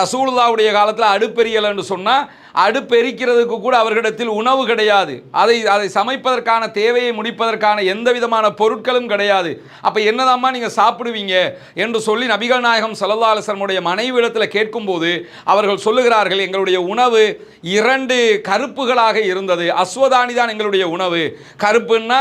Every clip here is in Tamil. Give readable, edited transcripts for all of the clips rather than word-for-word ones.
ரசூலுல்லாவுடைய காலத்தில் அடுப்பெரியல் என்று சொன்னால் அடுப்பெரிக்கிறதுக்கு கூட அவர்களிடத்தில் உணவு கிடையாது. அதை சமைப்பதற்கான தேவையை முடிப்பதற்கான எந்த விதமான பொருட்களும் கிடையாது. அப்போ என்னதாம்மா நீங்கள் சாப்பிடுவீங்க என்று சொல்லி நபிகள் நாயகம் ஸல்லல்லாஹு அலைஹி வஸல்லம் உடைய மனைவியிடத்தில் கேட்கும்போது அவர்கள் சொல்லுகிறார்கள், எங்களுடைய உணவு 2 கருப்புகளாக இருந்தது. அஸ்வதானி தான் எங்களுடைய உணவு. கருப்புன்னா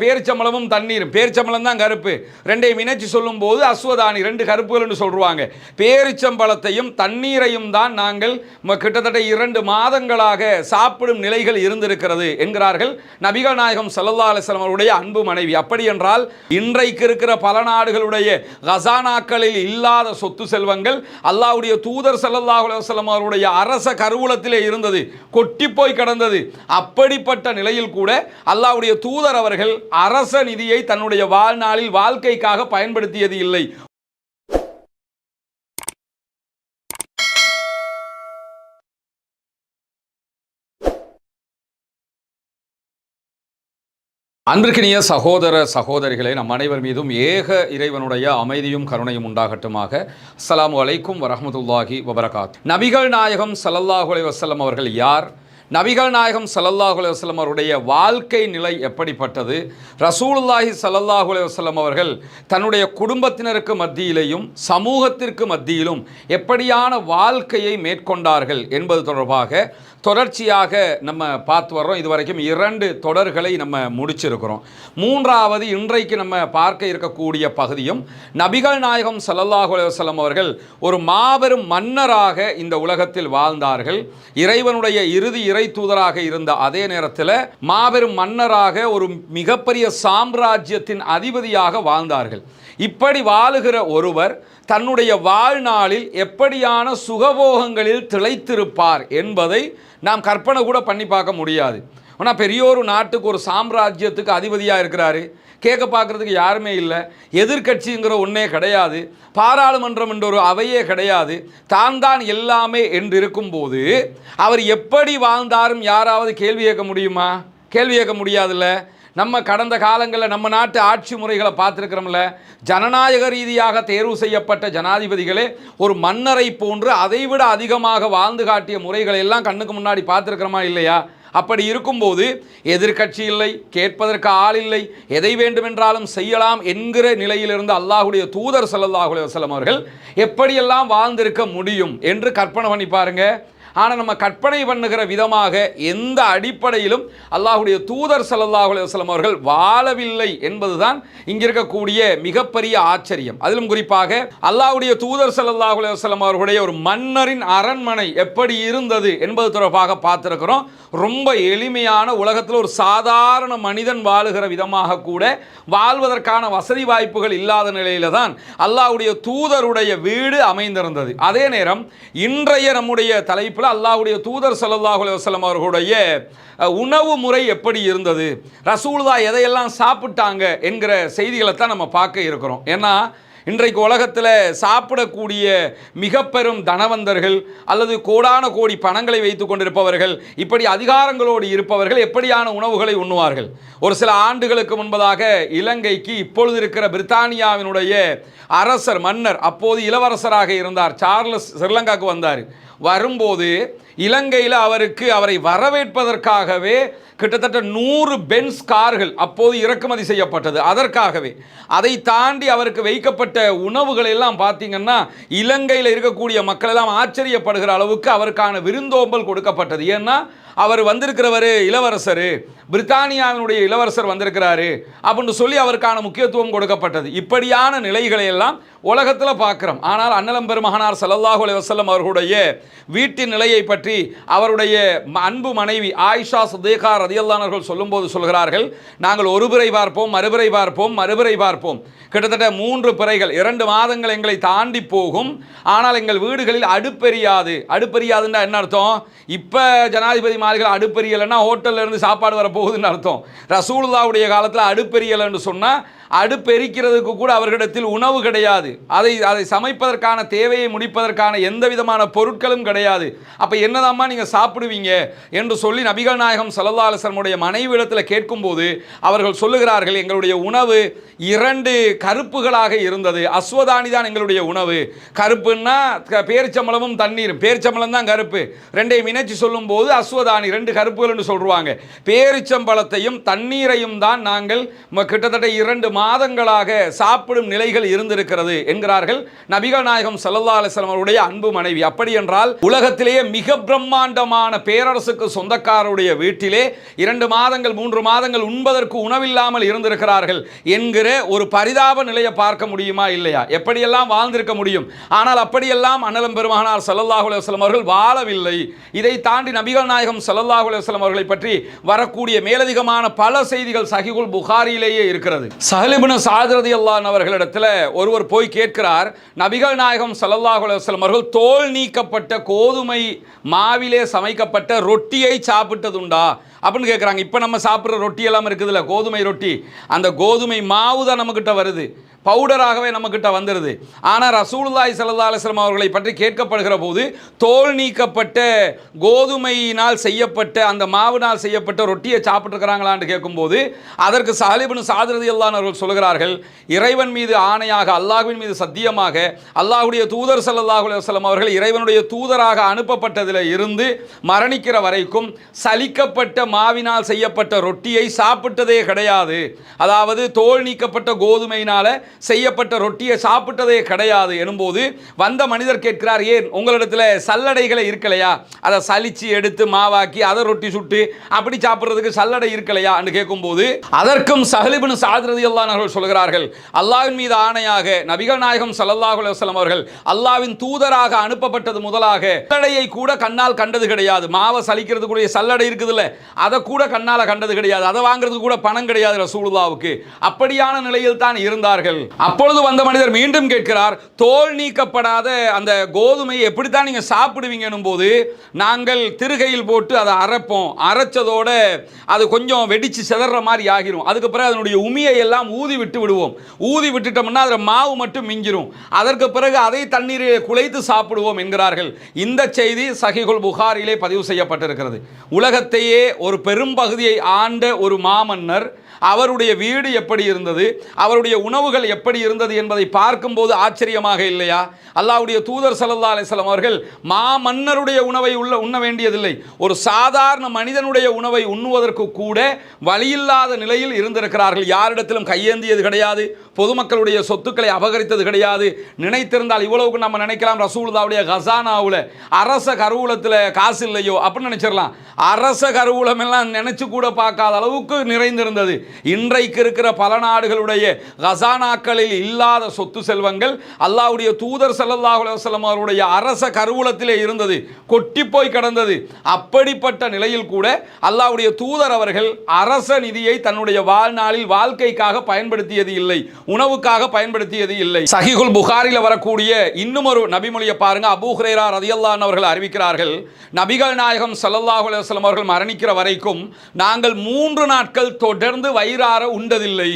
பேரிச்சம்பளமும் தண்ணீரும், பேரிச்சம்பளம் தான் கருப்பு. ரெண்டையும் இணைச்சி சொல்லும் போது அஸ்வதானி 2 கருப்புகள் என்று சொல்லுவாங்க. பேரிச்சம்பளத்தையும் தண்ணீரையும் தான் நாங்கள் கிட்டத்தட்ட 2 மாதங்களாக சாப்பிடும் நிலைகள் இருந்திருக்கிறது என்கிறார்கள் நபிகள் நாயகம் ஸல்லல்லாஹு அலைஹி வஸல்லம் அவருடைய அன்பு மனைவி. அப்படி என்றால் இன்றைக்கு இருக்கிற பல நாடுகளுடைய கசானாக்களில் இல்லாத சொத்து செல்வங்கள் அல்லாஹ்வுடைய தூதர் ஸல்லல்லாஹு அலைஹி வஸல்லம் அவருடைய அரச கருவூலத்திலே இருந்தது, கொட்டி போய் கிடந்தது. அப்படிப்பட்ட நிலையில் கூட அல்லாஹ்வுடைய தூதர் அவர்கள் அரச நிதியை தன்னுடைய வாழ்நாளில் வாழ்க்கைக்காக பயன்படுத்தியது இல்லை. அன்பிற்கினிய சகோதர சகோதரிகளே, நம் அனைவர் மீதும் ஏக இறைவனுடைய அமைதியும் கருணையும் உண்டாகட்டுமாக. அஸ்ஸலாமு அலைக்கும் வரஹ்மத்துல்லாஹி வபரகாத். நபிகள் நாயகம் ஸல்லல்லாஹு அலைஹி வஸல்லம் அவர்கள் யார்? நபிகள் நாயகம் ஸல்லல்லாஹு அலைஹி வஸல்லம் அவருடைய வாழ்க்கை நிலை எப்படிப்பட்டது? ரசூலுல்லாஹி ஸல்லல்லாஹு அலைஹி வஸல்லம் அவர்கள் தன்னுடைய குடும்பத்தினருக்கு மத்தியிலேயும் சமூகத்திற்கு மத்தியிலும் எப்படியான வாழ்க்கையை மேற்கொண்டார்கள் என்பது தொடர்பாக தொடர்ச்சியாக நம்ம பார்த்து வர்றோம். இதுவரைக்கும் 2 தொடர்களை நம்ம முடிச்சிருக்கிறோம். 3வது இன்றைக்கு நம்ம பார்க்க இருக்கக்கூடிய பகுதியும் நபிகள் நாயகம் ஸல்லல்லாஹு அலைஹி வஸல்லம் அவர்கள் ஒரு மாபெரும் மன்னராக இந்த உலகத்தில் வாழ்ந்தார்கள். இறைவனுடைய இறுதி இறை தூதராக இருந்த அதே நேரத்தில் மாபெரும் மன்னராக ஒரு மிகப்பெரிய சாம்ராஜ்யத்தின் அதிபதியாக வாழ்ந்தார்கள். இப்படி வாழுகிற ஒருவர் தன்னுடைய வாழ்நாளில் எப்படியான சுகபோகங்களில் திளைத்திருப்பார் என்பதை நாம் கற்பனை கூட பண்ணி பார்க்க முடியாது. ஆனால் பெரிய ஒரு நாட்டுக்கு ஒரு சாம்ராஜ்யத்துக்கு அதிபதியாக இருக்கிறாரு. கேட்க பார்க்குறதுக்கு யாருமே இல்லை. எதிர்கட்சிங்கிற ஒன்றே கிடையாது. பாராளுமன்றம் என்ற ஒரு அவையே கிடையாது. தான் எல்லாமே என்று இருக்கும்போது அவர் எப்படி வாழ்ந்தாரும் யாராவது கேள்வி கேட்க முடியுமா? கேள்வி கேட்க முடியாதுல்ல. நம்ம கடந்த காலங்களில் நம்ம நாட்டு ஆட்சி முறைகளை பார்த்துருக்கிறோம்ல. ஜனநாயக ரீதியாக தேர்வு செய்யப்பட்ட ஜனாதிபதிகளே ஒரு மன்னரை போன்று அதைவிட அதிகமாக வாழ்ந்து காட்டிய முறைகளை எல்லாம் கண்ணுக்கு முன்னாடி பார்த்துருக்கிறோமா இல்லையா? அப்படி இருக்கும்போது எதிர்கட்சி இல்லை, கேட்பதற்கு ஆள் இல்லை, எதை வேண்டுமென்றாலும் செய்யலாம் என்கிற நிலையிலிருந்து அல்லாஹ்வுடைய தூதர் ஸல்லல்லாஹு அலைஹி வஸல்லம் அவர்கள் எப்படியெல்லாம் வாழ்ந்திருக்க முடியும் என்று கற்பனை பண்ணி பாருங்க. ஆனால் நம்ம கற்பனை பண்ணுகிற விதமாக எந்த அடிப்படையிலும் அல்லாஹ்வுடைய தூதர் ஸல்லல்லாஹு அலைஹி வஸல்லம் அவர்கள் வாழவில்லை என்பதுதான் இங்கே இருக்கக்கூடிய மிகப்பெரிய ஆச்சரியம். அதிலும் குறிப்பாக அல்லாஹ்வுடைய தூதர் ஸல்லல்லாஹு அலைஹி வஸல்லம் அவர்களுடைய ஒரு மன்னரின் அரண்மனை எப்படி இருந்தது என்பது தொடர்பாக பார்த்துருக்கிறோம். ரொம்ப எளிமையான, உலகத்தில் ஒரு சாதாரண மனிதன் வாழுகிற விதமாக கூட வாழ்வதற்கான வசதி வாய்ப்புகள் இல்லாத நிலையில தான் அல்லாஹ்வுடைய தூதருடைய வீடு அமைந்திருந்தது. அதே நேரம் இன்றைய நம்முடைய தலைப்பு அல்லாஹ்வுடைய தூதர் ஸல்லல்லாஹு அலைஹி வஸல்லம் அவர்களுடைய உணவு முறை எப்படி இருந்தது, ரசூலுல்லாஹ் எதையெல்லாம் சாப்பிட்டாங்க என்கிற செய்திகளை தான் நம்ம பார்க்க இருக்கிறோம். ஏன்னா இன்றைக்கு உலகத்தில் சாப்பிடக்கூடிய மிக பெரும் தனவந்தர்கள் அல்லது கோடான கோடி பணங்களை வைத்து கொண்டிருப்பவர்கள், இப்படி அதிகாரங்களோடு இருப்பவர்கள் எப்படியான உணவுகளை உண்ணுவார்கள்? ஒரு சில ஆண்டுகளுக்கு முன்பதாக இலங்கைக்கு இப்பொழுது இருக்கிற பிரித்தானியாவினுடைய அரசர் மன்னர், அப்போது இளவரசராக இருந்தார் சார்லஸ், ஸ்ரீலங்காவுக்கு வந்தார். வரும்போது இலங்கையில் அவரை வரவேற்பதற்காகவே கிட்டத்தட்ட 100 பென்ஸ் கார்கள் அப்போது இறக்குமதி செய்யப்பட்டது. அதற்காகவே அதை தாண்டி அவருக்கு வைக்கப்பட்ட உணவுகள் எல்லாம் பார்த்தீங்கன்னா இலங்கையில் இருக்கக்கூடிய மக்கள் எல்லாம் ஆச்சரியப்படுகிற அளவுக்கு அவருக்கான விருந்தோம்பல் கொடுக்கப்பட்டது. ஏன்னா அவர் வந்திருக்கிறவர் இளவரசர், பிரித்தானியாவினுடைய இளவரசர் வந்திருக்கிறாரு அப்படின்னு சொல்லி அவருக்கான முக்கியத்துவம் கொடுக்கப்பட்டது. இப்படியான நிலைகளை எல்லாம் உலகத்தில் பார்க்குறோம். ஆனால் அன்னலம் பெருமகனார் ஸல்லல்லாஹு அலைஹி வஸல்லம் அவர்களுடைய வீட்டின் நிலையை பற்றி அவருடைய அன்பு மனைவி ஆயிஷா சித்திகா ரலியல்லாஹு அன்ஹா சொல்லும்போது சொல்கிறார்கள், நாங்கள் ஒரு பிறை பார்ப்போம், மறுபிறை பார்ப்போம், மறுபிறை பார்ப்போம். கிட்டத்தட்ட 3 பிறைகள் 2 மாதங்கள் எங்களை தாண்டி போகும். ஆனால் எங்கள் வீடுகளில் அடுப்பெரியாது. அடுப்பெரியாதுன்னா என்ன அர்த்தம்? இப்போ ஜனாதிபதி மாளிகையில் அடுப்பெரியலைன்னா ஹோட்டலில் இருந்து சாப்பாடு வரப்போகுதுன்னு அர்த்தம். ரசூலுல்லாஹ்வுடைய காலத்தில் அடுப்பெரியல் என்று சொன்னால் அடுப்பெரிக்கிறதுக்கு கூட அவர்களிடத்தில் உணவு கிடையாது. அதை சமைப்பதற்கான தேவையை முடிப்பதற்கான எந்த விதமான பொருட்களும் கிடையாது. அப்போ என்னதாம்மா நீங்கள் சாப்பிடுவீங்க என்று சொல்லி நபிகள் நாயகம் ஸல்லல்லாஹு அலைஹி வஸல்லம் மனைவியிடத்தில் கேட்கும்போது அவர்கள் சொல்லுகிறார்கள், எங்களுடைய உணவு 2 கருப்புகளாக இருந்தது. அஸ்வதானி தான் எங்களுடைய உணவு. கருப்புன்னா பேரிச்சம்பளமும் தண்ணீரும், பேரிச்சம்பளம் தான் கருப்பு. ரெண்டையும் இணைச்சி சொல்லும் போது அஸ்வதானி 2 கருப்புகள் என்று சொல்றாங்க. பேரிச்சம்பளத்தையும் தண்ணீரையும் தான் நாங்கள் கிட்டத்தட்ட 2 மாதங்களாக சாப்பிடும் நிலைகள் இருந்திருக்கிறது என்கிறார்கள் நபிகள் நாயகம் ஸல்லல்லாஹு அலைஹி வஸல்லம் அவருடைய அன்பு மனைவி. அப்படி என்றால் உலகத்திலேயே மிக பிரம்மாண்டமான பேரரசுக்கு சொந்தக்காரருடைய வீட்டிலே 2 மாதங்கள் 3 மாதங்கள் உண்பதற்கு உணவில்லாமல் இருந்திருக்கிறார்கள் என்கிற ஒரு பரிதாப நிலையை பார்க்க முடியுமா? இல்லையா? எப்படியெல்லாம் வாழ்ந்திருக்க முடியும்? ஆனால் அப்படியெல்லாம் அண்ணலம் பெருமானார் ஸல்லல்லாஹு அலைஹி வஸல்லம் அவர்கள் வாழவில்லை. இதை தாண்டி நபிகள் நாயகம் ஸல்லல்லாஹு அலைஹி வஸல்லம் அவர்களை பற்றி வரக்கூடிய மேலதிகமான பல செய்திகள் சஹீஹுல் புகாரியிலேயே இருக்கிறது. சஹல் இப்னு ஸஅத் ரலியல்லாஹு அன்ஹு அவர்களிடத்தில் ஒருவர் போய் கேட்கிறார், நபிகள் நாயகம் ஸல்லல்லாஹு அலைஹி வஸல்லம் அவர்கள் தோல் நீக்கப்பட்ட கோதுமை மாவிலே சமைக்கப்பட்ட ரொட்டியை சாப்பிட்டதுண்டா அப்படின்னு கேட்குறாங்க. இப்போ நம்ம சாப்பிட்ற ரொட்டி எல்லாம் இருக்குதுல்ல, கோதுமை ரொட்டி, அந்த கோதுமை மாவு தான் நம்மக்கிட்ட வருது, பவுடராகவே நம்மக்கிட்ட வந்துடுது. ஆனால் ரசூலுல்லாஹி ஸல்லல்லாஹு அலைஹி வஸல்லம் அவர்களை பற்றி கேட்கப்படுகிற போது தோல் நீக்கப்பட்ட கோதுமையினால் செய்யப்பட்ட அந்த மாவினால் செய்யப்பட்ட ரொட்டியை சாப்பிட்டுருக்கிறாங்களான்னு கேட்கும்போது அதற்கு சஹல் இப்னு ஸஅத் ரலியல்லாஹு அன்ஹு அவர்கள் சொல்கிறார்கள், இறைவன் மீது ஆணையாக, அல்லாஹ்வின் மீது சத்தியமாக, அல்லாஹ்வுடைய தூதர் ஸல்லல்லாஹு அலைஹி வஸல்லம் அவர்கள் இறைவனுடைய தூதராக அனுப்பப்பட்டதில் இருந்து மரணிக்கிற வரைக்கும் சலிக்கப்பட்ட மாவினால் செய்யப்பட்ட ரொட்டியை சாப்பிட்டதே கிடையாது. அதாவது தோல் நீக்கப்பட்ட கோதுமையினால செய்யப்பட்ட ரொட்டியை சாப்பிட்டதே கிடையாது எனும்போது வந்த மனிதர் கேட்கிறார், ஏன் உங்களிடத்தில் சல்லடைகளை இருக்கலையா? அதை சலிச்சு எடுத்து மாவாக்கி அதை ரொட்டி சுட்டு அப்படி சாப்பிட்றதுக்கு சல்லடை இருக்கலையா என்று கேட்கும்போது அதற்கும் சஹல் இப்னு ஸஅத் ரலியல்லாஹு அன்ஹு அவர்கள் சொல்கிறார்கள், அல்லாஹ்வின் மீது ஆணையாக நபிகள் நாயகம் ஸல்லல்லாஹு அலைஹி வஸல்லம் அவர்கள் அல்லாஹ்வின் தூதராக அனுப்பப்பட்டது முதலாக சல்லடையை கூட கண்ணால் கண்டது கிடையாது. மாவை சலிக்கிறதுக்குரிய சல்லடை இருக்குதுல்ல, அதை கூட கண்ணால் கண்டது கிடையாது. அதை வாங்குறதுக்கு கூட பணம் கிடையாது ரசூலுல்லாஹ்வுக்கு. அப்படியான நிலையில் தான் இருந்தார்கள். அப்பொழுது வந்த மனிதர் மீண்டும் கேட்கிறார், தோல் நீக்கப்படாத அந்த கோதுமையை எப்படித்தான் நீங்க சாப்பிடுவீங்க போது நாங்கள் திருகையில் போட்டு அதை அரைப்போம், அரைச்சதோட அது கொஞ்சம் வெடிச்சு சிதற மாதிரி ஆகிரும், அதுக்கு பிறகு அதனுடைய உமியை எல்லாம் ஊதி விட்டு விடுவோம், ஊதி விட்டுட்டோம்னா அதில் மாவு மட்டும் மிஞ்சிரும், அதற்கு பிறகு அதை தண்ணீரில் குழைத்து சாப்பிடுவோம் என்கிறார்கள். இந்த செய்தி சஹீஹுல் புகாரியிலே பதிவு செய்யப்பட்டிருக்கிறது. உலகத்தையே ஒரு பெரும்பகுதியை ஆண்ட ஒரு மாமன்னர், அவருடைய வீடு எப்படி இருந்தது, அவருடைய உணவுகள் எப்படி இருந்தது என்பதை பார்க்கும்போது ஆச்சரியமாக இல்லையா? அல்லாஹ்வுடைய தூதர் ஸல்லல்லாஹு அலைஹி வஸல்லம் அவர்கள் மாமன்னருடைய உணவை உண்ண வேண்டியதில்லை, ஒரு சாதாரண மனிதனுடைய உணவை உண்ணுவதற்கு கூட வழியில்லாத நிலையில் இருந்திருக்கிறார்கள். யாரிடத்திலும் கையேந்தியது கிடையாது, பொதுமக்களுடைய சொத்துக்களை அபகரித்தது கிடையாது. நினைத்திருந்தால் இவ்வளவுக்கு நம்ம நினைக்கலாம், ரசூலுல்லாஹ்வுடைய கசானாவில் அரச கருவூலத்தில் காசு இல்லையோ அப்படின்னு நினைச்சிடலாம். அரச கருவூலம் எல்லாம் நினைச்சு கூட பார்க்காத அளவுக்கு நிறைந்திருந்தது. இன்றைக்கு இருக்கிற பல நாடுகளுடைய கசானாக்களில் இல்லாத சொத்து செல்வங்கள் அல்லாஹ்வுடைய தூதர் ஸல்லல்லாஹு அலைஹி வஸல்லம் அவருடைய அரச கருவூலத்திலே இருந்தது, கொட்டி போய் கிடந்தது. அப்படிப்பட்ட நிலையில் கூட அல்லாஹ்வுடைய தூதர் அவர்கள் அரச நிதியை தன்னுடைய வாழ்நாளில் வாழ்க்கைக்காக பயன்படுத்தியது இல்லை, உணவுக்காக பயன்படுத்தியது இல்லை. சஹீஹுல் புகாரியில் வரக்கூடிய இன்னும் ஒரு நபிமொழியை பாருங்க. அபூ ஹுரைரா ரலியல்லாஹு அன்ஹு அவர்கள் அறிவிக்கிறார்கள், நபிகள் நாயகம் ஸல்லல்லாஹு அலைஹி வஸல்லம் அவர்கள் மரணிக்கிற வரைக்கும் நாங்கள் 3 நாட்கள் தொடர்ந்து வயிறார உண்டதில்லை.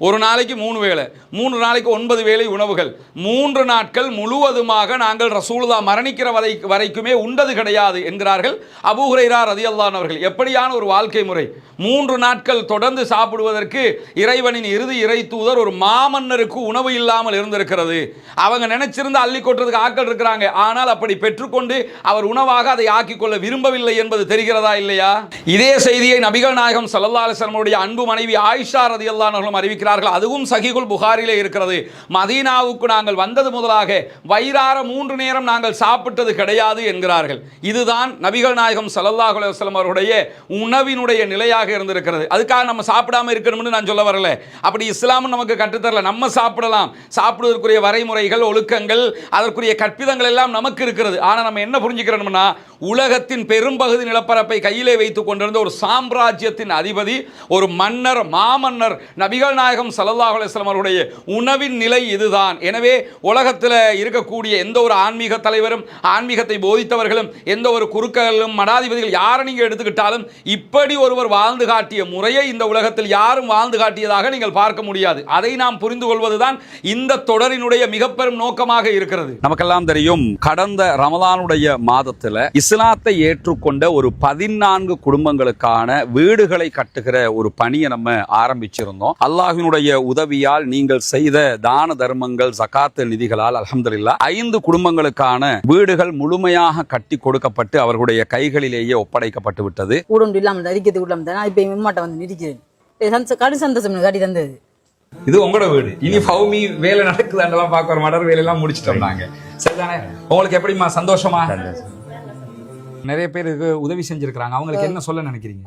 ஒரு நாளைக்கு 3 வேளை, 3 நாளைக்கு 9 வேளை உணவுகள், 3 நாட்கள் முழுவதுமாக நாங்கள் ரசூலுல்லாஹ் மரணிக்கிற வரைக்குமே உண்டது கிடையாது என்கிறார்கள் அபூ ஹுரைரா ரலியல்லாஹு அன்ஹு அவர்கள். எப்படியான ஒரு வாழ்க்கை முறை! 3 நாட்கள் தொடர்ந்து சாப்பிடுவதற்கு இறைவனின் இறுதி இறை தூதர் ஒரு மாமன்னருக்கு உணவு இல்லாமல் இருந்திருக்கிறது. அவங்க நினைச்சிருந்த அள்ளி கொட்டுறதுக்கு ஆட்கள் இருக்கிறாங்க, ஆனால் அப்படி பெற்றுக்கொண்டு அவர் உணவாக அதை ஆக்கிக் கொள்ள விரும்பவில்லை என்பது தெரிகிறதா இல்லையா? இதே செய்தியை நபிகள் நாயகம் ஸல்லல்லாஹு அலைஹி வஸல்லம் உடைய அன்பு மனைவி ஆயிஷா ரலியல்லாஹு அன்ஹா அறிவிக்கிறார்கள். அதுவும் சஹீஹுல் புகாரிலே இருக்கிறது. மதீனாவுக்கு நாங்கள் வந்தது முதலாக வயிறார 3 நேரம் நாங்கள் சாப்பிட்டது கிடையாது என்கிறார்கள். இதுதான் நபிகள் நாயகம் ஸல்லல்லாஹு அலைஹி வஸல்லம் அவருடைய உணவினுடைய நிலையாக இருந்திருக்கிறது. அதுக்காக நம்ம சாப்பிடாம இருக்கணும்னு நான் சொல்ல வரல. அப்படி இஸ்லாம் நமக்கு கற்றுத்தரல. நம்ம சாப்பிடலாம், சாப்பிடுவதற்குரிய வரைமுறைகள், ஒழுக்கங்கள், அதற்குரிய கற்பிதங்கள் எல்லாம் நமக்கு இருக்கிறது. ஆனால் நம்ம என்ன புரிஞ்சுக்கிறோம்னா, உலகத்தின் பெரும்பகுதி நிலப்பரப்பை கையிலே வைத்துக் கொண்டிருந்த ஒரு சாம்ராஜ்யத்தின் அதிபதி, ஒரு மன்னர், மாமன்னர் நபிகள் நாயகம் ஸல்லல்லாஹு அலைஹி வஸல்லம் அவருடைய உணவின் நிலை இதுதான். எனவே உலகத்தில் இருக்கக்கூடிய எந்த ஒரு ஆன்மீக தலைவரும், ஆன்மீகத்தை போதித்தவர்களும், எந்த ஒரு குருக்களும், மடாதிபதிகள் யாரை நீங்கள் எடுத்துக்கிட்டாலும் இப்படி ஒருவர் வாழ்ந்து காட்டிய முறையை இந்த உலகத்தில் யாரும் வாழ்ந்து காட்டியதாக நீங்கள் பார்க்க முடியாது. அதை நாம் புரிந்து கொள்வதுதான் இந்த தொடரினுடைய மிக பெரும் நோக்கமாக இருக்கிறது. நமக்கெல்லாம் தெரியும், கடந்த ரமலானுடைய மாதத்தில் இஸ்லாத்தை ஏற்றுக்கொண்ட ஒரு 14 குடும்பங்களுக்கான வீடுகளை கட்டுகிற ஒரு பணியை நம்ம ஆரம்பிச்சிருந்தோம். அல்லாஹ்வினுடைய உதவியால், நீங்கள் செய்த தான தர்மங்கள், ஜகாத் நிதிகளால் அல்ஹம்துலில்லாஹ் 5 குடும்பங்களுக்கான வீடுகள் முழுமையாக கட்டி கொடுக்கப்பட்டு அவர்களுடைய கைகளிலேயே ஒப்படைக்கப்பட்டு விட்டது. இது உங்களோட வீடு. இனி ஃபௌமி வேலை நடக்குதாண்டெல்லாம் பார்க்க வர மாட்டார். வேலையெல்லாம் முடிச்சுட்டோம் நாங்க. சரிதானே? உங்களுக்கு எப்படிமா? சந்தோஷமா? நிறைய பேருக்கு உதவி செஞ்சிருக்காங்க. அவங்களுக்கு என்ன சொல்ல நினைக்கிறீங்க?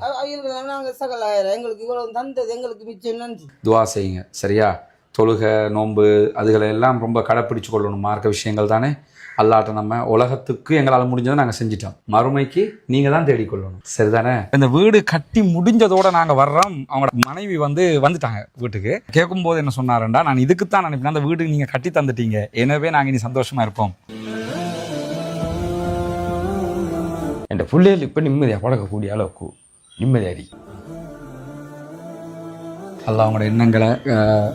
துவா செய்யுங்க. சரியா? தொழுகை, நோன்பு, அதுகளை எல்லாம் ரொம்ப கடைப்பிடிச்சு கொள்ளணும். மார்க்க விஷயங்கள் தானே. அல்லாட்ட நம்ம உலகத்துக்கு எங்களால் முடிஞ்சதை நாங்கள் செஞ்சிட்டோம். மறுமைக்கு நீங்கள் தான் தேடிக்கொள்ளணும். சரிதானே? இந்த வீடு கட்டி முடிஞ்சதோட நாங்கள் வர்றோம். அவங்களோட மனைவி வந்துட்டாங்க வீட்டுக்கு. கேட்கும்போது என்ன சொன்னாருண்டா, நான் இதுக்குத்தான் நினைப்பேன், அந்த வீடு நீங்கள் கட்டி தந்துட்டீங்க, எனவே நாங்கள் இனி சந்தோஷமா இருப்போம். என் பிள்ளைகள் இப்போ நிம்மதியாக பழக்கக்கூடிய அளவுக்கு நிம்மதியாடி அல்லாஹ் அவங்களோட எண்ணங்களை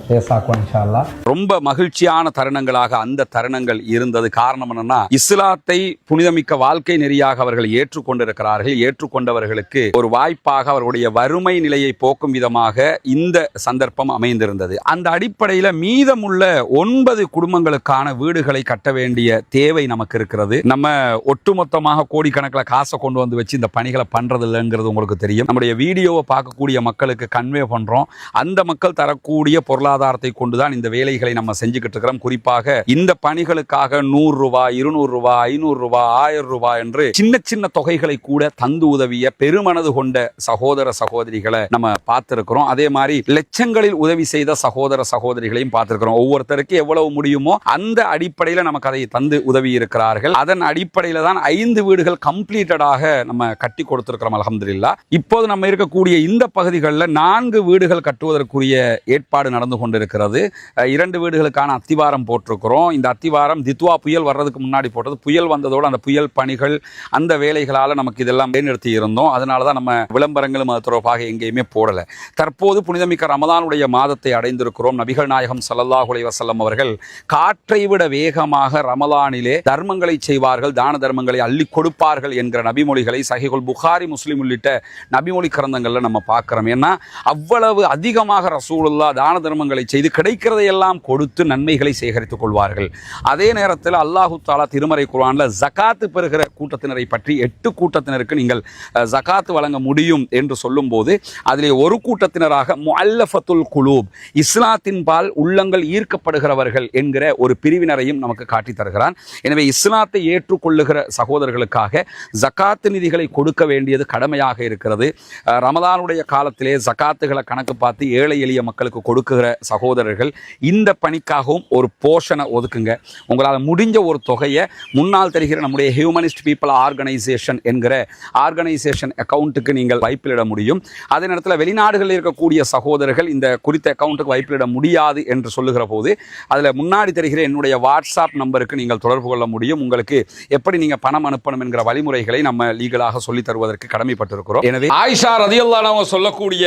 பேசாக்குவான் இன்ஷா அல்லாஹ். ரொம்ப மகிழ்ச்சியான தருணங்களாக அந்த தருணங்கள் இருந்தது. காரணம் என்னன்னா, இஸ்லாத்தை புனிதமிக்க வாழ்க்கை நெறியாக அவர்கள் ஏற்றுக்கொண்டிருக்கிறார்கள். ஏற்றுக்கொண்டவர்களுக்கு ஒரு வாய்ப்பாக அவர்களுடைய வறுமை நிலையை போக்கும் விதமாக இந்த சந்தர்ப்பம் அமைந்திருந்தது. அந்த அடிப்படையில் மீதமுள்ள 9 குடும்பங்களுக்கான வீடுகளை கட்ட வேண்டிய தேவை நமக்கு இருக்கிறது. நம்ம ஒட்டுமொத்தமாக கோடிக்கணக்கில் காசை கொண்டு வந்து வச்சு இந்த பணிகளை பண்றது இல்லைங்கிறது உங்களுக்கு தெரியும். நம்முடைய வீடியோவை பார்க்கக்கூடிய மக்களுக்கு கன்வே பண்றோம். அந்த மக்கள் தரக்கூடிய பொருளாதாரத்தை கொண்டுதான் இந்த வேலைகளை நம்ம செஞ்சுக்கிட்டு இருக்கிறோம். குறிப்பாக இந்த பணிகளுக்காக 100 ரூபாய், 200 ரூபாய், 500 ரூபாய், 1000 ரூபாய் என்று சின்ன சின்ன தொகைகளை கூட தந்து உதவிய பெருமனது கொண்ட சகோதர சகோதரிகளை நம்ம பார்த்திருக்கிறோம். அதே மாதிரி லட்சங்களில் உதவி செய்த சகோதர சகோதரிகளையும் பார்த்திருக்கிறோம். ஒவ்வொருத்தருக்கு எவ்வளவு முடியுமோ அந்த அடிப்படையில் நமக்கு அதை தந்து உதவி இருக்கிறார்கள். அதன் அடிப்படையில் தான் 5 வீடுகள் கம்ப்ளீட்டடாக நம்ம கட்டி கொடுத்திருக்கிறோம் அல்ஹம்துலில்லாஹ். இப்போது நம்ம இருக்கக்கூடிய இந்த பகுதிகளில் 4 வீடுகள் கட்டுவதற்குரிய ஏற்பாடு நடந்து கொண்டிருக்கிறது. 2 வீடுகளுக்கான அத்திவாரம் போட்டிருக்கிறோம். இந்த அத்திவாரம் தித்வா புயல் வர்றதுக்கு முன்னாடி போட்டது. புயல் வந்ததோடு அந்த புயல் பணிகள், அந்த வேலைகளால் நமக்கு இதெல்லாம் நிறுத்தி இருந்தோம். அதனால தான் நம்ம விளம்பரங்களும் அது தொடர்பாக எங்கேயுமே போடலை. தற்போது புனிதமிக்க ரமலானுடைய மாதத்தை அடைந்திருக்கிறோம். நபிகள் நாயகம் ஸல்லல்லாஹு அலைஹி வஸல்லம் அவர்கள் காற்றை விட வேகமாக ரமலானிலே தர்மங்களை செய்வார்கள், தான தர்மங்களை அள்ளி கொடுப்பார்கள் என்கிற நபிமொழிகளை சஹீஹுல் புகாரி, முஸ்லிம் உள்ளிட்ட நபிமொழி கிரந்தங்களில் நம்ம பார்க்கிறோம். ஏன்னா அவ்வளவு அதிகமாக ரசூலுல்லாஹ் தான தர்மங்களை செய்து கிடைக்கிறதையெல்லாம் கொடுத்து நன்மைகளை சேகரித்துக் கொள்வார்கள். அதே நேரத்தில் அல்லாஹு தஆலா திருமறை குர்ஆன்ல ஜகாத்து பெறுகிற கூட்டத்தினரை பற்றி 8 கூட்டத்தினருக்கு நீங்கள் ஜகாத்து வழங்க முடியும் என்று சொல்லும் போது அதிலே ஒரு கூட்டத்தினராக முஅல்லஃபத்துல் குலூப், இஸ்லாத்தின் பால் உள்ளங்கள் ஈர்க்கப்படுகிறவர்கள் என்கிற ஒரு பிரிவினரையும் நமக்கு காட்டி தருகிறான். எனவே இஸ்லாத்தை ஏற்றுக்கொள்ளுகிற சகோதரர்களுக்காக ஜகாத்து நிதிகளை கொடுக்க வேண்டியது கடமையாக இருக்கிறது. ரமலானுடைய காலத்திலே ஜகாத்துகளை கணக்கு பார்த்து ஏழை எளிய மக்களுக்கு கொடுக்குகிற சகோதரர்கள் இந்த பணிக்காகவும் ஒரு போர்ஷனை ஒதுக்குங்க. உங்களால் முடிஞ்ச ஒரு தொகையை முன்னால் தெரிகிற நம்முடைய ஹியூமனிஸ்ட் பீப்புள் ஆர்கனைசேஷன் என்கிற ஆர்கனைசேஷன் அக்கௌண்ட்டுக்கு நீங்கள் வைப்பிலிட முடியும். அதே நேரத்தில் வெளிநாடுகளில் இருக்கக்கூடிய சகோதரர்கள் இந்த குறித்த அக்கௌண்ட்டுக்கு வைப்பிலிட முடியாது என்று சொல்லுகிற போது அதில் முன்னாடி தெரிகிற என்னுடைய வாட்ஸ்அப் நம்பருக்கு நீங்கள் தொடர்பு கொள்ள முடியும். உங்களுக்கு எப்படி நீங்கள் பணம் அனுப்பணும் என்கிற வழிமுறைகளை நம்ம லீகலாக சொல்லி தருவதற்கு கடமைப்பட்டிருக்கிறோம். எனவே ஆயிஷா ரலியல்லாஹு அன்ஹா சொல்லக்கூடிய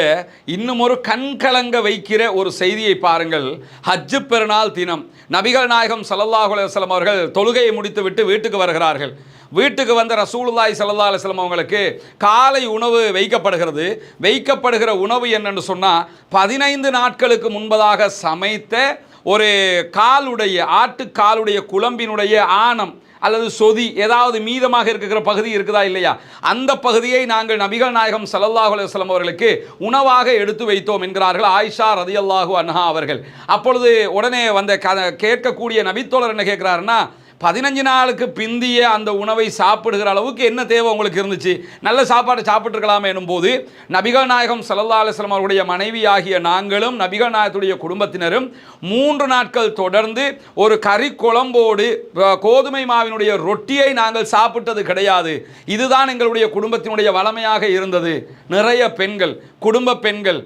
இன்னும் ஒரு கண்கலங்க வைக்கிற ஒரு செய்தியை பாருங்கள். ஹஜ்ஜு பெருநாள் தினம் நபிகள் நாயகம் ஸல்லல்லாஹு அலைஹி வஸல்லம் அவர்கள் தொழுகையை முடித்துவிட்டு வீட்டுக்கு வருகிறார்கள். வீட்டுக்கு வந்த ரசூலுல்லாஹி ஸல்லல்லாஹு அலைஹி வஸல்லம் அவங்களுக்கு காலை உணவு வைக்கப்படுகிறது. வைக்கப்படுகிற உணவு என்னன்னு சொன்னால் 15 நாட்களுக்கு முன்பதாக சமைத்த ஒரு காலுடைய, ஆட்டுக்காலுடைய குழம்பினுடைய ஆணம் அல்லது சொதி ஏதாவது மீதமாக இருக்கிற பகுதி இருக்குதா இல்லையா, அந்த பகுதியை நாங்கள் நபிகள் நாயகம் ஸல்லல்லாஹு அலைஹி வஸல்லம் அவர்களுக்கு உணவாக எடுத்து வைத்தோம் என்கிறார்கள் ஆயிஷா ரலியல்லாஹு அன்ஹா அவர்கள். அப்பொழுது உடனே வந்த கேட்கக்கூடிய நபித்தோழர் என்ன கேட்கிறாருன்னா, 15 நாளுக்கு பிந்திய அந்த உணவை சாப்பிடுகிற அளவுக்கு என்ன தேவை உங்களுக்கு இருந்துச்சு? நல்ல சாப்பாடு சாப்பிட்டுருக்கலாமே எனும்போது நபிகள் நாயகம் ஸல்லல்லாஹு அலைஹி வஸல்லம் அவருடைய மனைவியாகிய நாங்களும் நபிகள் நாயகத்துடைய குடும்பத்தினரும் 3 நாட்கள் தொடர்ந்து ஒரு கறி குழம்போடு கோதுமை மாவினுடைய ரொட்டியை நாங்கள் சாப்பிட்டது கிடையாது. இதுதான் எங்களுடைய குடும்பத்தினுடைய வளமையாக இருந்தது. நிறைய பெண்கள், குடும்ப பெண்கள்,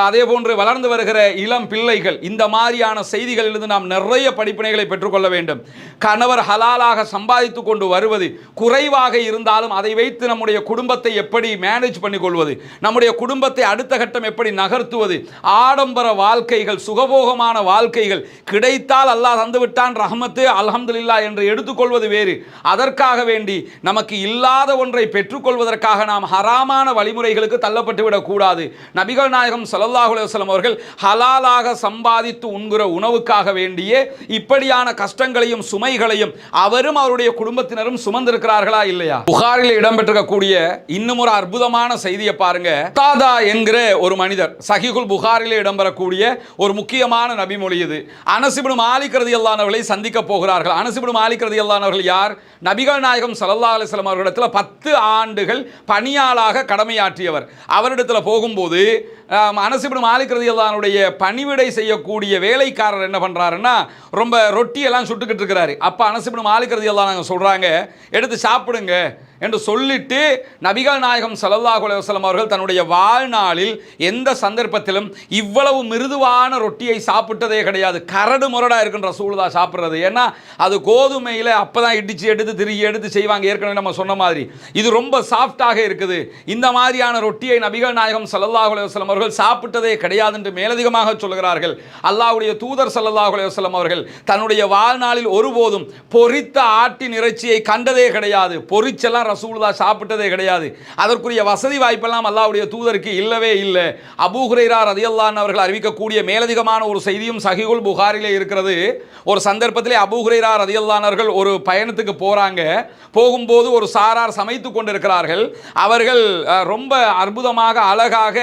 அதே போன்று வளர்ந்து வருகிற இளம் பிள்ளைகள், இந்த மாதிரியான செய்திகளிலிருந்து நாம் நிறைய படிப்பினைகளை பெற்றுக்கொள்ள வேண்டும். கணவர் ஹலாலாக சம்பாதித்து கொண்டு வருவது குறைவாக இருந்தாலும் அதை வைத்து நம்முடைய குடும்பத்தை எப்படி மேனேஜ் பண்ணி கொள்வது, நம்முடைய குடும்பத்தை அடுத்த கட்டம் எப்படி நகர்த்துவது, ஆடம்பர வாழ்க்கைகள், சுகபோகமான வாழ்க்கைகள் கிடைத்தால் அல்லாஹ் தந்துவிட்டான் ரஹமத்து அல்ஹம்துலில்லாஹ் என்று எடுத்துக்கொள்வது வேறு. அதற்காக வேண்டி நமக்கு இல்லாத ஒன்றை பெற்றுக்கொள்வதற்காக நாம் ஹராமான வழிமுறைகளுக்கு தள்ளப்பட்டு விடக்கூடாது. நபிகள் நாயகம் ஸல்லல்லாஹு அலைஹி வஸல்லம் அவர்கள் ஹலாலாக சம்பாதித்து உண்கிற உணவுக்காக வேண்டியே இப்படியான கஷ்டங்களையும் சுமைகளையும் அவரும் அவருடைய குடும்பத்தினரும் சுமந்திருக்கிறார்களா இல்லையா? புகாரில் இடம்பெற்றிருக்கக்கூடிய இன்னும் ஒரு அற்புதமான செய்தியை பாருங்க. தாதா என்கிற ஒரு மனிதர், சஹீஹுல் புகாரில் இடம்பெறக்கூடிய ஒரு முக்கியமான நபிமொழி இது. அனஸ் இப்னு மாலிக் ரலியல்லாஹு அன்ஹு அவர்களை சந்திக்க போகிறார்கள். அனஸ் இப்னு மாலிக் ரலியல்லாஹு அன்ஹு அவர்கள் யார்? நபிகள் நாயகம் ஸல்லல்லாஹு அலைஹி வஸல்லம் அவர்களிடத்தில் 10 ஆண்டுகள் பணியாளாக கடமையாற்றியவர். அவரிடத்தில் போகும்போது அனஸ் இப்னு மாலிக் ரலியல்லாஹு அன்ஹுடைய பணிவிடை செய்யக்கூடிய வேலைக்காரர் என்ன பண்றாருன்னா ரொம்ப ரொட்டியெல்லாம் சுட்டுக்கிட்டு இருக்கிறாரு. அப்போ அனஸ் இப்னு மாலிக் ரலியல்லாஹு அன்ஹு சொல்றாங்க, எடுத்து சாப்பிடுங்க என்று சொல்லிட்டு நபிகள் நாயகம் ஸல்லல்லாஹு அலைஹி வஸல்லம் அவர்கள் தன்னுடைய வாழ்நாளில் எந்த சந்தர்ப்பத்திலும் இவ்வளவு மிருதுவான ரொட்டியை சாப்பிட்டதே கிடையாது. கரடு முரடா இருக்கின்ற ரசூலுல்லாஹ் சாப்பிட்றது. ஏன்னா அது கோதுமையில் அப்பதான் இடிச்சு எடுத்து திருகி எடுத்து செய்வாங்க. ஏற்கனவே நம்ம சொன்ன மாதிரி இது ரொம்ப சாஃப்டாக இருக்குது. இந்த மாதிரியான ரொட்டியை நபிகள் நாயகம் ஸல்லல்லாஹு அலைஹி வஸல்லம் அவர்கள் சாப்பிட்டதே கிடையாது என்று மேலதிகமாக சொல்கிறார்கள். அல்லாஹ்வுடைய தூதர் ஸல்லல்லாஹு அலைஹி வஸல்லம் அவர்கள் தன்னுடைய வாழ்நாளில் ஒருபோதும் பொரித்த ஆட்டின் இறைச்சியை கண்டதே கிடையாது. பொரிச்செல்லாம் ரசூலுல்லாஹ் சாப்பிட்டதே கிடையாது. அதற்குரிய வசதி வாய்ப்பெல்லாம் அல்லாஹ்வுடைய தூதருக்கு இல்லவே இல்லை. அபூ ஹுரைரா ரலியல்லாஹு அன்ஹு அவர்கள் அறிவிக்கக்கூடிய மேலதிகமான ஒரு செய்தியும் சஹீஹுல் புகாரிலே இருக்கிறது. ஒரு சந்தர்ப்பத்திலே அபூ ஹுரைரா ரலியல்லாஹு அன்ஹு அவர்கள் ஒரு பயணத்துக்கு போறாங்க. போகும்போது ஒரு சாரார் சமைத்து கொண்டிருக்கிறார்கள். அவர்கள் ரொம்ப அற்புதமாக அழகாக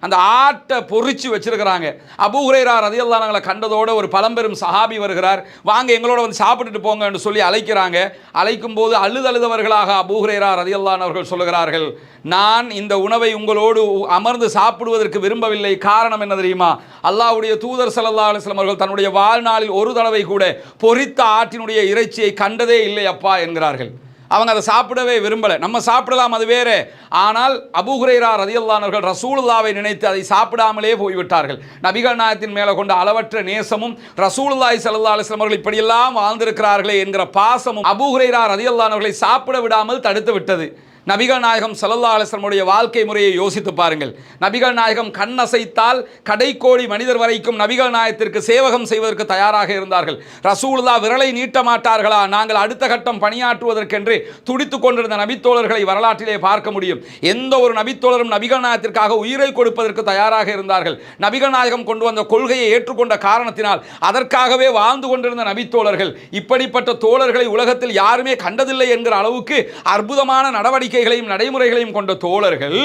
அந்த ஆட்டை பொரிச்சு வச்சிருக்கிறாங்க. அபூ ஹுரைரா ரலியல்லாஹு அன்ஹு கண்டதோட ஒரு பழம்பெரும் சஹாபி வருகிறார். வாங்க எங்களோட வந்து சாப்பிட்டுட்டு போங்க என்று சொல்லி அழைக்கிறாங்க. அழைக்கும் போது அழுதழுதவர்களாக அபூ ஹுரைரா ரலியல்லாஹு அன்ஹு அவர்கள் சொல்லுகிறார்கள், நான் இந்த உணவை உங்களோடு அமர்ந்து சாப்பிடுவதற்கு விரும்பவில்லை. காரணம் என்ன தெரியுமா? அல்லாஹ்வுடைய தூதர் ஸல்லல்லாஹு அலைஹி வஸல்லம் அவர்கள் தன்னுடைய வாழ்நாளில் ஒரு தடவை கூட பொரித்த ஆட்டினுடைய இறைச்சியை கண்டதே இல்லை அப்பா என்கிறார்கள். அவங்க அதை சாப்பிடவே விரும்பலை. நம்ம சாப்பிடலாம், அது வேறு. ஆனால் அபூ ஹுரைரா ரலியல்லாஹு அன்ஹு அவர்கள் ரசூலுல்லாவை நினைத்து அதை சாப்பிடாமலே போய்விட்டார்கள். நபிகள் நாயகத்தின் மேலே கொண்ட அளவற்ற நேசமும் ரசூலுல்லாஹி ஸல்லல்லாஹு அலைஹி வஸல்லம் அவர்கள் இப்படியெல்லாம் வாழ்ந்திருக்கிறார்களே என்கிற பாசமும் அபூ ஹுரைரா ரலியல்லாஹு அன்ஹு அவர்களை சாப்பிட விடாமல் தடுத்து விட்டது. நபிகள் நாயகம் ஸல்லல்லாஹு அலைஹி வஸல்லம் வாழ்க்கை முறையை யோசித்து பாருங்கள். நபிகள் நாயகம் கண் அசைத்தால் கடைக்கோடி மனிதர் வரைக்கும் நபிகள் நாயகத்திற்கு சேவகம் செய்வதற்கு தயாராக இருந்தார்கள். ரசூலுல்லாஹ் விரலை நீட்ட மாட்டார்களா? நாங்கள் அடுத்த கட்டம் பணியாற்றுவதற்கென்று துடித்துக் கொண்டிருந்த நபித்தோழர்களை வரலாற்றிலே பார்க்க முடியும். எந்த ஒரு நபித்தோழரும் நபிகள் நாயகத்திற்காக உயிரை கொடுப்பதற்கு தயாராக இருந்தார்கள். நபிகள் நாயகம் கொண்டு வந்த கொள்கையை ஏற்றுக்கொண்ட காரணத்தினால் அதற்காகவே வாழ்ந்து கொண்டிருந்த நபித்தோழர்கள். இப்படிப்பட்ட தோழர்களை உலகத்தில் யாருமே கண்டதில்லை என்கிற அளவுக்கு அற்புதமான நடவடிக்கை நடைமுறைகளையும் கொண்ட தோழர்கள்,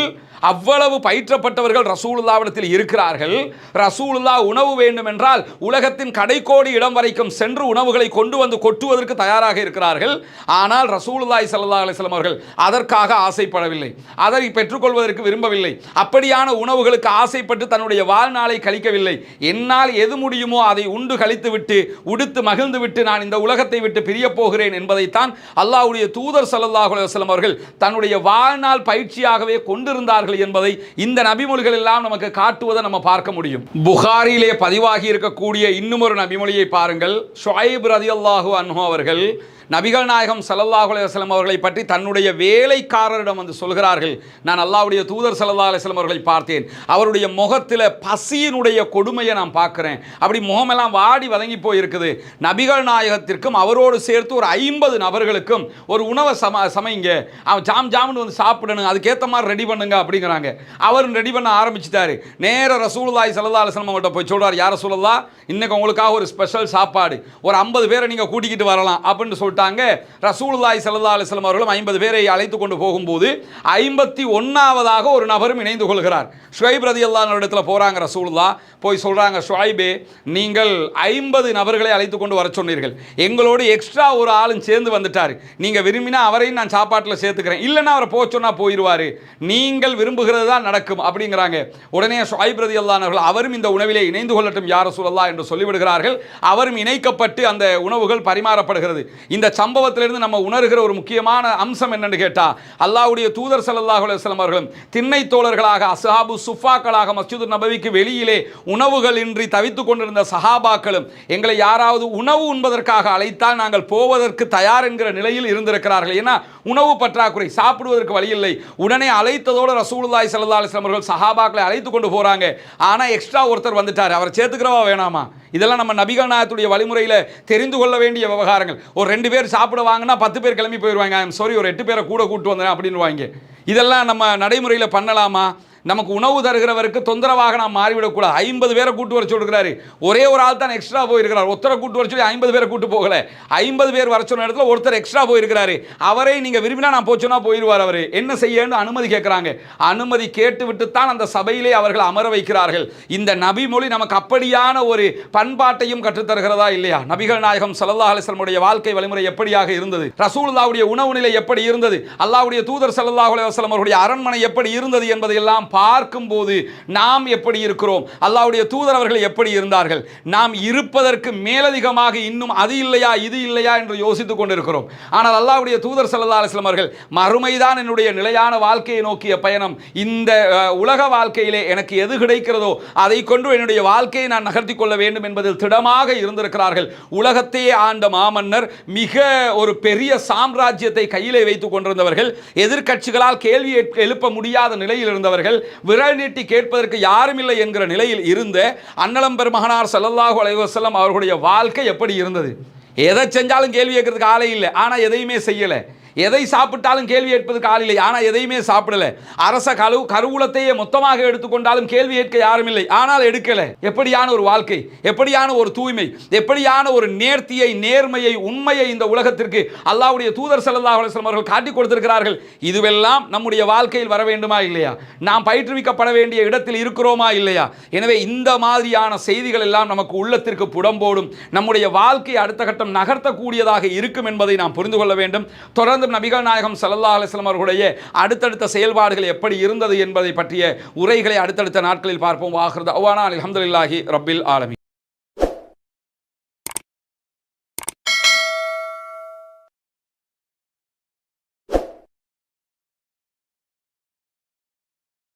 அவ்வளவு பயிற்றப்பட்டவர்கள் ரசூலுல்லாஹ்விடத்தில் இருக்கிறார்கள். ரசூலுல்லாஹ் உணவு வேண்டும் என்றால் உலகத்தின் கடைக்கோடி இடம் வரைக்கும் சென்று உணவுகளை கொண்டு வந்து கொட்டுவதற்கு தயாராக இருக்கிறார்கள். ஆனால் ரசூலுல்லாஹி ஸல்லல்லாஹு அலைஹி வஸல்லம் அவர்கள் அதற்காக ஆசைப்படவில்லை, அதை பெற்றுக்கொள்வதற்கு விரும்பவில்லை. அப்படியான உணவுகளுக்கு ஆசைப்பட்டு தன்னுடைய வாழ்நாளை கழிக்கவில்லை. என்னால் எது முடியுமோ அதை உண்டு கழித்து விட்டு உடுத்து மகிழ்ந்து விட்டு நான் இந்த உலகத்தை விட்டு பிரிய போகிறேன் என்பதைத்தான் அல்லாஹ்வுடைய தூதர் ஸல்லல்லாஹு அலைஹி வஸல்லம் அவர்கள் தன்னுடைய வாழ்நாள் பயிற்சியாகவே கொண்டிருந்தார்கள் என்பதை இந்த நபிமொழிகள் எல்லாம் நமக்கு காட்டுவதை நம்ம பார்க்க முடியும். புகாரிலே பதிவாகி இருக்கக்கூடிய இன்னும் ஒரு நபிமொழியை பாருங்கள். ஷுஐப் ரலியல்லாஹு அன்ஹு அவர்கள் நபிகள் நாயகம் ஸல்லல்லாஹு அலைஹி வஸல்லம் அவர்களை பற்றி தன்னுடைய வேலைக்காரரிடம் வந்து சொல்கிறார்கள், நான் அல்லாஹ்வுடைய தூதர் ஸல்லல்லாஹு அலைஹி வஸல்லம் அவர்களை பார்த்தேன். அவருடைய முகத்தில் பசியினுடைய கொடுமையை நான் பார்க்குறேன். அப்படி முகமெல்லாம் வாடி வதங்கி போயிருக்குது. நபிகள் நாயகத்திற்கும் அவரோடு சேர்த்து ஒரு 50 நபர்களுக்கும் ஒரு உணவை சமைங்க, அவன் ஜாம்னு வந்து சாப்பிடணும், அதுக்கேற்ற மாதிரி ரெடி பண்ணுங்க அப்படிங்கிறாங்க. அவர் ரெடி பண்ண ஆரம்பிச்சிட்டாரு. நேர ரசூலுல்லாஹி ஸல்லல்லாஹு அலைஹி வஸல்லம் அவர்கிட்ட போய் சொல்றார், யார் ரசூலுல்லாஹ், இன்னைக்கு உங்களுக்காக ஒரு ஸ்பெஷல் சாப்பாடு, ஒரு 50 பேரை நீங்கள் கூட்டிக்கிட்டு வரலாம் அப்படின்னு சொல்லிட்டு சொல்லிட்டாங்க. ரசூலுல்லாஹி ஸல்லல்லாஹு அலைஹி வஸல்லம் அவர்களும் 50 பேரை அழைத்து கொண்டு போகும்போது 51வது ஒரு நபரும் இணைந்து கொள்கிறார். ஷுவைப் ரலியல்லாஹு அன்ஹு இடத்துல போறாங்க ரசூலுல்லாஹ், போய் சொல்றாங்க, ஷுவைபே நீங்கள் 50 நபர்களை அழைத்து கொண்டு வர சொன்னீர்கள், எங்களோடு எக்ஸ்ட்ரா ஒரு ஆளும் சேர்ந்து வந்துட்டாரு, நீங்க விரும்பினா அவரையும் நான் சாப்பாட்டில் சேர்த்துக்கிறேன், இல்லைன்னா அவரை போக சொன்னா போயிடுவாரு, நீங்கள் விரும்புகிறது தான் நடக்கும் அப்படிங்கிறாங்க. உடனே ஷுவைப் ரலியல்லாஹு அன்ஹு அவரும் இந்த உணவிலே இணைந்து கொள்ளட்டும் யா ரசூலல்லாஹ் என்று சொல்லிவிடுகிறார்கள். அவரும் இணைக்கப்பட்டு அந்த உணவுகள் பரிமாறப்படுகிறது. இந்த சம்பவத்திலிருந்து நம்ம உணர்கிற ஒரு முக்கியமான அம்சம் என்னன்னு கேட்டா, அல்லாஹ்வுடைய தூதர் ஸல்லல்லாஹு அலைஹி வஸல்லம் அவர்களும் திண்ணை தோழர்களாக அஸ்ஹாபு சுஃபாக்களாக மஸ்ஜிது நபவிக்கு வெளியிலே உணவுகள் இன்றி தவித்துக் கொண்டிருந்த சஹாபாக்களும் எங்களை யாராவது உணவு உண்பதற்காக அழைத்தால் நாங்கள் போவதற்கு தயார் என்கிற நிலையில் இருந்திருக்கிறார்கள். ஏன்னா உணவு பற்றாக்குறை, சாப்பிடுவதற்கு வழி இல்லை. உடனே அழைத்ததோடு ரசூலுல்லாஹி ஸல்லல்லாஹு அலைஹி வஸல்லம் அவர்கள் சஹாபாக்களை அழைத்து கொண்டு போறாங்க. ஆனா எக்ஸ்ட்ரா ஒருத்தர் வந்துட்டார், அவர் சேர்த்துக்கிறவா வேணாமா? இதெல்லாம் நம்ம நபிகள் நாயகத்துடைய வழிமுறையில் தெரிந்து கொள்ள வேண்டிய விவகாரங்கள். ஒரு 2 பேர் சாப்பிட வாங்கினா 10 பேர் கிளம்பி போயிடுவாங்க. ஐம் சாரி, ஒரு 8 பேரை கூட கூட்டு வந்தேன் அப்படின்னு. இதெல்லாம் நம்ம நடைமுறையில் பண்ணலாமா? நமக்கு உணவு தருகிறவருக்கு தொந்தரவாக நாம் மாறிவிடக்கூடாது. 50 பேரை கூட்டு வர சொல்லிருக்கிறாரு, ஒரே ஒரு ஆள் தான் எக்ஸ்ட்ரா போயிருக்கிறார். ஒருத்தரை கூட்டு வர சொல்லி 50 பேரை கூட்டு போகல, 50 பேர் வர சொன்ன இடத்துல ஒருத்தர் எக்ஸ்ட்ரா போயிருக்கிறாரு. அவரை நீங்க விரும்பினா நான் போச்சோன்னா போயிடுவார். அவரு என்ன செய்யன்னு அனுமதி கேட்கிறாங்க. அனுமதி கேட்டு விட்டுத்தான் அந்த சபையிலே அவர்கள் அமர வைக்கிறார்கள். இந்த நபி மொழி நமக்கு அப்படியான ஒரு பண்பாட்டையும் கற்றுத்தருகிறதா இல்லையா? நபிகள் நாயகம் ஸல்லல்லாஹு அலைஹி வஸல்லம் உடைய வாழ்க்கை வழிமுறை எப்படியாக இருந்தது? ரசூலுல்லாஹ்வுடைய உணவு நிலை எப்படி இருந்தது? அல்லாஹ்வுடைய தூதர் ஸல்லல்லாஹு அலைஹி வஸல்லம் அவருடைய அரண்மனை எப்படி இருந்தது என்பதை எல்லாம் பார்க்கும்போது நாம் எப்படி இருக்கிறோம், அல்லாஹ்வுடைய தூதர் அவர்கள் எப்படி இருந்தார்கள், நாம் இருப்பதற்கு மேலதிகமாக இன்னும் அது இல்லையா இது இல்லையா என்று யோசித்துக் கொண்டிருக்கிறோம். ஆனால் அல்லாஹ்வுடைய தூதர் ஸல்லல்லாஹு அலைஹி வஸல்லம் அவர்கள் மறுமைதான் என்னுடைய நிலையான வாழ்க்கையை நோக்கிய பயணம், இந்த உலக வாழ்க்கையிலே எனக்கு எது கிடைக்கிறதோ அதை கொண்டு என்னுடைய வாழ்க்கையை நான் நகர்த்தி கொள்ள வேண்டும் என்பதில் திடமாக இருந்திருக்கிறார்கள். உலகத்தையே ஆண்ட மாமன்னர், மிக ஒரு பெரிய சாம்ராஜ்யத்தை கையிலே வைத்துக் கொண்டிருந்தவர்கள், எதிர்க்கட்சிகளால் கேள்வி எழுப்ப முடியாத நிலையில் இருந்தவர்கள், விரல் நீட்டி கேட்பதற்கு யாரும் இல்லை என்கிற நிலையில் இருந்த அன்னலம் பெருமகனார் ஸல்லல்லாஹு அலைஹி வஸல்லம் அவர்களுடைய வாழ்க்கை எப்படி இருந்தது? எதை செஞ்சாலும் கேள்வி கேட்கறதுக்கு ஆளே இல்லை, ஆனால் எதையுமே செய்யலை. எதை சாப்பிட்டாலும் கேள்வி கேட்பதற்கு ஆள் இல்லை, ஆனால் எதையுமே சாப்பிடல. அரச கருவூலத்தையே மொத்தமாக எடுத்துக்கொண்டாலும் கேள்வி கேட்க யாரும் இல்லை, ஆனால் எடுக்கல. எப்படியான ஒரு வாழ்க்கை, எப்படியான ஒரு தூய்மை, எப்படியான ஒரு நேர்த்தியை, நேர்மையை, உண்மையை இந்த உலகத்திற்கு அல்லாஹ்வுடைய தூதர் ஸல்லல்லாஹு அலைஹி வஸல்லம் அவர்கள் காட்டிக் கொடுத்திருக்கிறார்கள். இதுவெல்லாம் நம்முடைய வாழ்க்கையில் வர வேண்டுமா இல்லையா? நாம் பயிற்றுவிக்கப்பட வேண்டிய இடத்தில் இருக்கிறோமா இல்லையா? எனவே இந்த மாதிரியான செய்திகள் எல்லாம் நமக்கு உள்ளத்திற்கு புடம்போடும், நம்முடைய வாழ்க்கையை அடுத்த கட்டம் நகர்த்தக்கூடியதாக இருக்கும் என்பதை நாம் புரிந்து கொள்ள வேண்டும். தொடர்ந்து நபிகள் நாயகம் ஸல்லல்லாஹு அலைஹி வஸல்லம் அவர்களுடைய அடுத்தடுத்த செயல்பாடுகள் எப்படி இருந்தது என்பதை பற்றிய உரைகளை அடுத்தடுத்த நாட்களில் பார்ப்போம். வாஹிர் தஅவானா அல்ஹம்துலில்லாஹி ரப்பில் ஆலமீன்.